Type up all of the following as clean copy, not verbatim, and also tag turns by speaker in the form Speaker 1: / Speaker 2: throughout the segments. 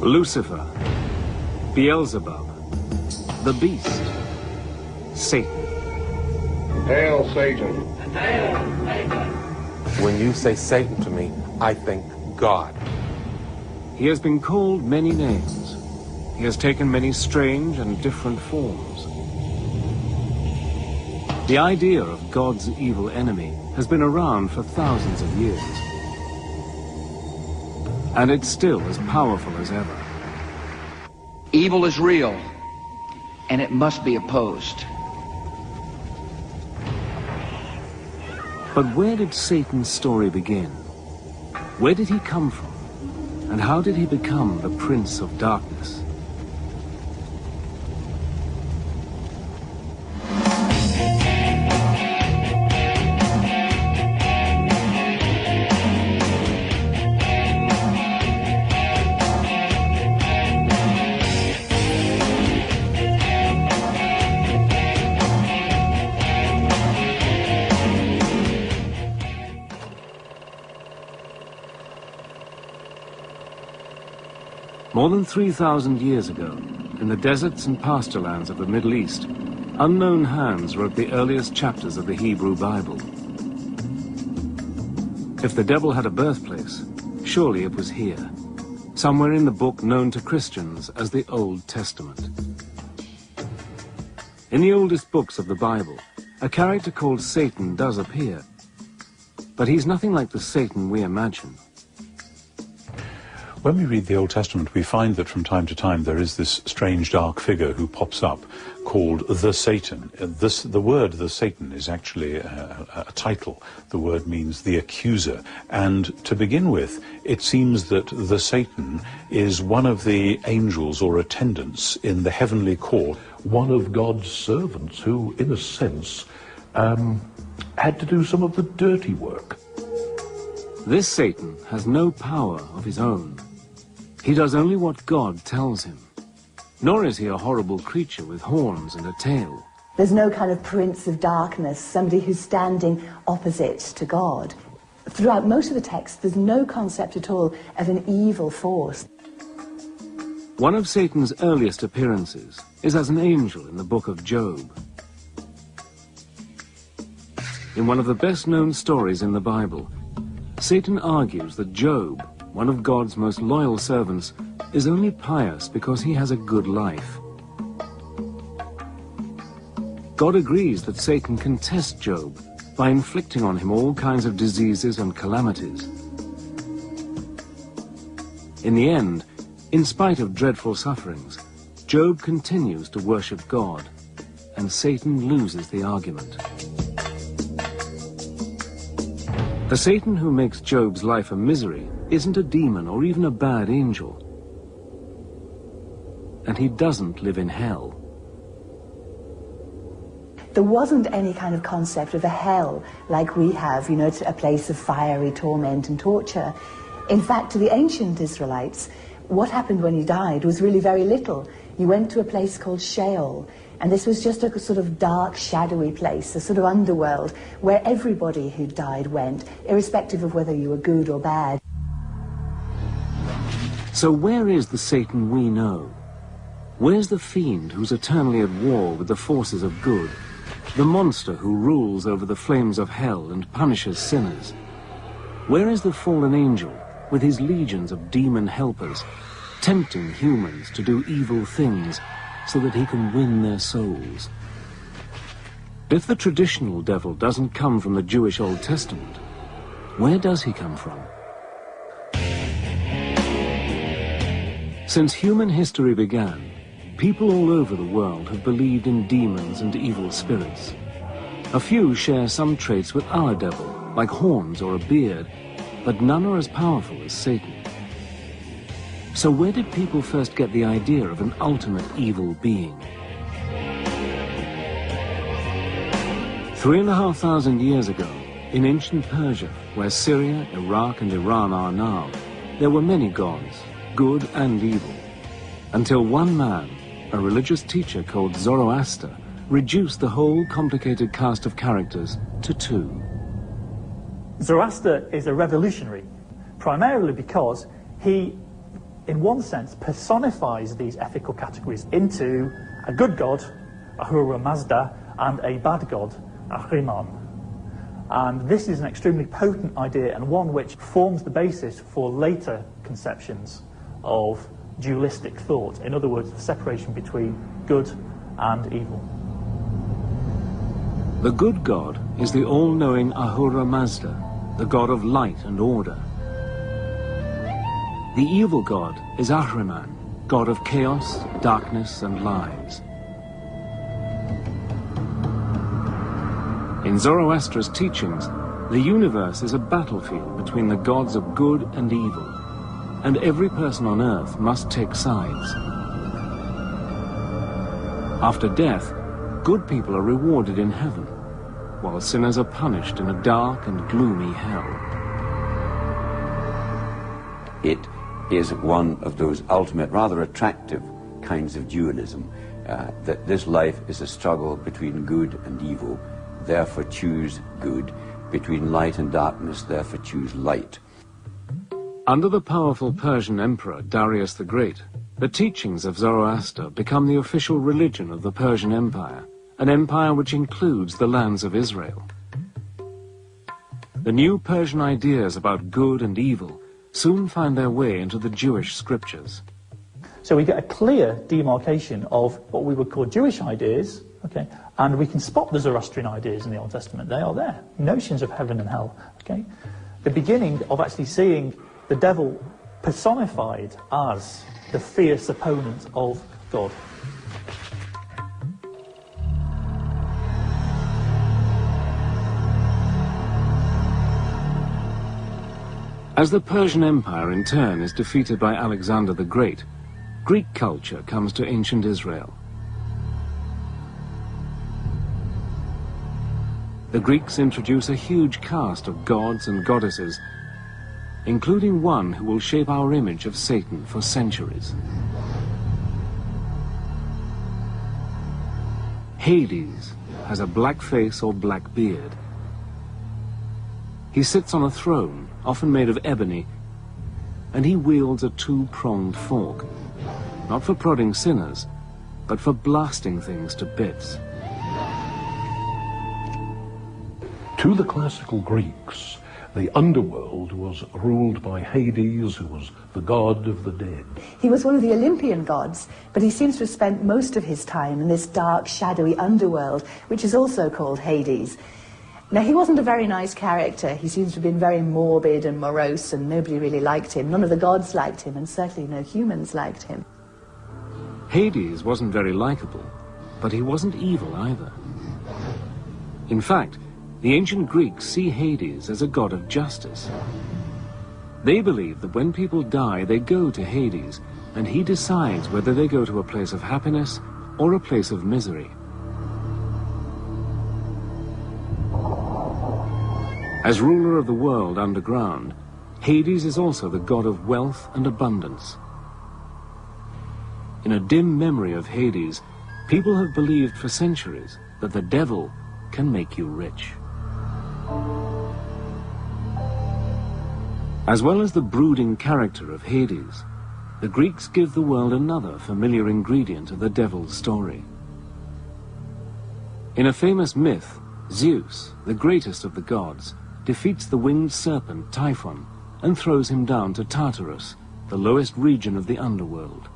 Speaker 1: Lucifer, Beelzebub, the beast, Satan.
Speaker 2: Hail, Satan.
Speaker 3: When you say Satan to me, I think God.
Speaker 1: He has been called many names. He has taken many strange and different forms. The idea of God's evil enemy has been around for thousands of years. And it's still as powerful as ever.
Speaker 4: Evil is real, and it must be opposed.
Speaker 1: But where did Satan's story begin? Where did he come from? And how did he become the Prince of Darkness? More than 3,000 years ago, in the deserts and pasture lands of the Middle East, unknown hands wrote the earliest chapters of the Hebrew Bible. If the devil had a birthplace, surely it was here, somewhere in the book known to Christians as the Old Testament. In the oldest books of the Bible, a character called Satan does appear, but he's nothing like the Satan we imagine.
Speaker 5: When we read the Old Testament, we find that from time to time there is this strange dark figure who pops up called the Satan. The word the Satan is actually a title. The word means the accuser. And to begin with, it seems that the Satan is one of the angels or attendants in the heavenly court.
Speaker 6: One of God's servants who, in a sense, had to do some of the dirty work.
Speaker 1: This Satan has no power of his own. He does only what God tells him. Nor is he a horrible creature with horns and a tail.
Speaker 7: There's no kind of prince of darkness, somebody who's standing opposite to God. Throughout most of the text, there's no concept at all of an evil force.
Speaker 1: One of Satan's earliest appearances is as an angel in the book of Job. In one of the best-known stories in the Bible, Satan argues that Job, one of God's most loyal servants, is only pious because he has a good life. God agrees that Satan can test Job by inflicting on him all kinds of diseases and calamities. In the end, in spite of dreadful sufferings, Job continues to worship God, and Satan loses the argument. The Satan who makes Job's life a misery isn't a demon or even a bad angel. And he doesn't live in hell.
Speaker 7: There wasn't any kind of concept of a hell like we have, you know, a place of fiery torment and torture. In fact, to the ancient Israelites, what happened when you died was really very little. You went to a place called Sheol, and this was just a sort of dark, shadowy place, a sort of underworld, where everybody who died went, irrespective of whether you were good or bad.
Speaker 1: So where is the Satan we know? Where's the fiend who's eternally at war with the forces of good? The monster who rules over the flames of hell and punishes sinners? Where is the fallen angel with his legions of demon helpers, tempting humans to do evil things so that he can win their souls? If the traditional devil doesn't come from the Jewish Old Testament, where does he come from? Since human history began, people all over the world have believed in demons and evil spirits. A few share some traits with our devil, like horns or a beard, but none are as powerful as Satan. So where did people first get the idea of an ultimate evil being? 3,500 years ago, in ancient Persia, where Syria, Iraq and Iran are now, there were many gods, good and evil, until one man, a religious teacher called Zoroaster, reduced the whole complicated cast of characters to two.
Speaker 8: Zoroaster is a revolutionary, primarily because he in one sense, personifies these ethical categories into a good god, Ahura Mazda, and a bad god, Ahriman. And this is an extremely potent idea, and one which forms the basis for later conceptions of dualistic thought. In other words, the separation between good and evil.
Speaker 1: The good god is the all-knowing Ahura Mazda, the god of light and order. The evil god is Ahriman, god of chaos, darkness, and lies. In Zoroaster's teachings, the universe is a battlefield between the gods of good and evil, and every person on earth must take sides. After death, good people are rewarded in heaven, while sinners are punished in a dark and gloomy hell.
Speaker 9: It is one of those ultimate, rather attractive kinds of dualism, that this life is a struggle between good and evil, therefore choose good, between light and darkness, therefore choose light.
Speaker 1: Under the powerful Persian emperor Darius the Great, the teachings of Zoroaster become the official religion of the Persian Empire, an empire which includes the lands of Israel. The new Persian ideas about good and evil soon find their way into the Jewish scriptures.
Speaker 8: So we get a clear demarcation of what we would call Jewish ideas, okay, and we can spot the Zoroastrian ideas in the Old Testament. They are there. Notions of heaven and hell, okay. The beginning of actually seeing the devil personified as the fierce opponent of God.
Speaker 1: As the Persian Empire in turn is defeated by Alexander the Great, Greek culture comes to ancient Israel. The Greeks introduce a huge cast of gods and goddesses, including one who will shape our image of Satan for centuries. Hades has a black face or black beard. He sits on a throne, often made of ebony, and he wields a two-pronged fork, not for prodding sinners, but for blasting things to bits.
Speaker 6: To the classical Greeks, the underworld was ruled by Hades, who was the god of the dead.
Speaker 7: He was one of the Olympian gods, but he seems to have spent most of his time in this dark, shadowy underworld, which is also called Hades. Now, he wasn't a very nice character. He seems to have been very morbid and morose, and nobody really liked him. None of the gods liked him, and certainly no humans liked him.
Speaker 1: Hades wasn't very likable, but he wasn't evil either. In fact, the ancient Greeks see Hades as a god of justice. They believe that when people die, they go to Hades, and he decides whether they go to a place of happiness or a place of misery. As ruler of the world underground, Hades is also the god of wealth and abundance. In a dim memory of Hades, people have believed for centuries that the devil can make you rich. As well as the brooding character of Hades, the Greeks give the world another familiar ingredient of the devil's story. In a famous myth, Zeus, the greatest of the gods, defeats the winged serpent Typhon and throws him down to Tartarus, the lowest region of the underworld.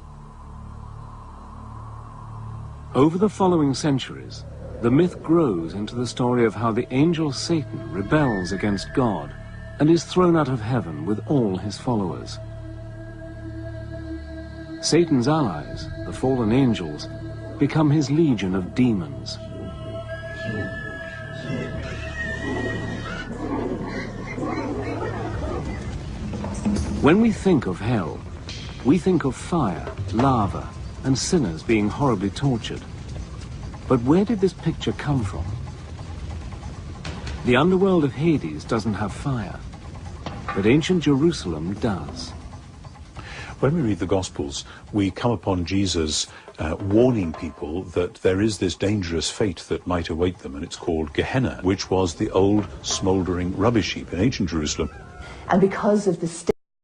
Speaker 1: Over the following centuries, the myth grows into the story of how the angel Satan rebels against God and is thrown out of heaven with all his followers. Satan's allies, the fallen angels, become his legion of demons. When we think of hell, we think of fire, lava, and sinners being horribly tortured. But where did this picture come from? The underworld of Hades doesn't have fire, but ancient Jerusalem does.
Speaker 5: When we read the Gospels, we come upon Jesus warning people that there is this dangerous fate that might await them, and it's called Gehenna, which was the old smouldering rubbish heap in ancient Jerusalem.
Speaker 7: And because of the